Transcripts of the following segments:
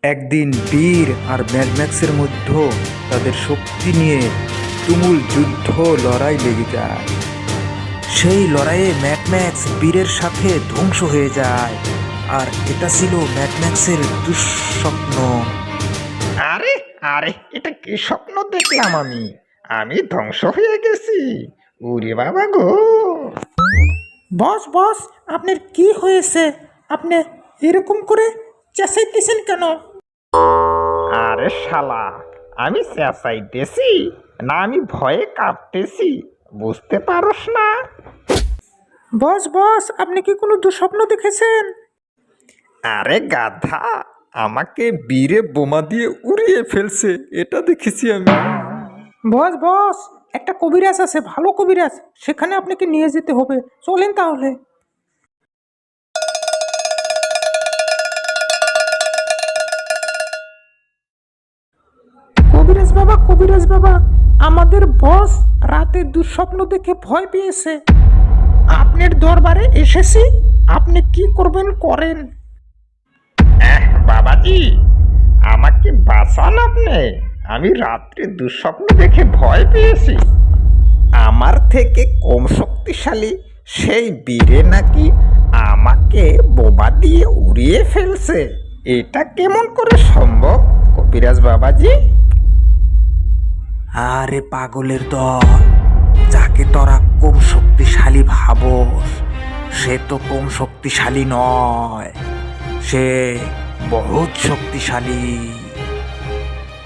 একদিন বীর আর ম্যাডম্যাক্সের মধ্যে তাদের শক্তি নিয়ে তুমুল যুদ্ধ লড়াই লেগে যায়। সেই লড়াইয়ে ম্যাডম্যাক্স বীরের সাথে ধ্বংস হয়ে যায়, আর এটা ছিল ম্যাডম্যাক্সের দুঃস্বপ্ন। আরে আরে এটা কি স্বপ্ন দেখলাম আমি? আমি ধ্বংস হয়ে গেছি। ওরে বাবা গো! বস বস, আপনার কি হয়েছে? আপনি এরকম করে চেঁচাইতেছেন কেন? আরে শালা, আমি চেঁচাইতেছি না আমি ভয়ে কাঁপতেছি, বুঝতে পারোস না? বস বস, আপনি কি কোনো দুঃস্বপ্ন দেখেছেন? আরে গাধা, আমাকে বীরে বোমা দিয়ে উড়িয়ে ফেলছে, এটা দেখেছি আমি। বস বস, একটা কবিরাজ আছে, ভালো কবিরাজ, সেখানে আপনাকে নিয়ে যেতে হবে, চলেন তাহলে। কবিরাজ বাবা, কবিরাজ বাবা, আমাদের বস রাতে দুঃস্বপ্ন দেখে ভয় পেয়েছে। আপনার দরবারে এসেছি, আপনি কি করবেন করেন। বাবাজি, আমাকে বাঁচান আপনি। আমি রাত্রে দুঃস্বপ্ন দেখে ভয় পেয়েছি। আমার থেকে কম শক্তিশালী সেই বীরে নাকি আমাকে বোমা দিয়ে উড়িয়ে ফেলছে। এটা কেমন করে সম্ভব কবিরাজ বাবাজি? আরে পাগলের দল, যাকে তোরা কম শক্তিশালী ভাবস সে তো কম শক্তিশালী নয়, সে বহুত শক্তিশালী।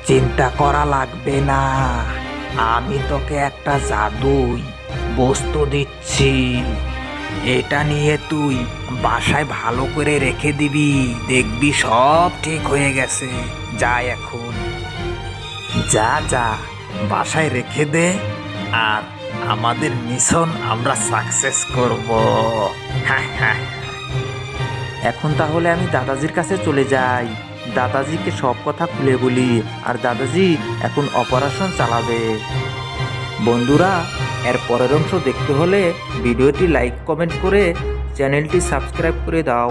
চিন্তা করা লাগবে না, আমি তোকে একটা জাদুই বস্তু দিচ্ছি। এটা নিয়ে তুই বাসায় ভালো করে রেখে দিবি, দেখবি সব ঠিক হয়ে গেছে। যা এখন, যা যা বাসায় রেখে দে, আর আমাদের মিশন আমরা সাকসেস করব। হ্যাঁ হ্যাঁ। এখন তাহলে আমি দাদাজির কাছে চলে যাই, দাদাজিকে সব কথা খুলে বলি, আর দাদাজি এখন অপারেশন চালাবে। বন্ধুরা, এর পরের অংশ দেখতে হলে ভিডিওটি লাইক কমেন্ট করে চ্যানেলটি সাবস্ক্রাইব করে দাও।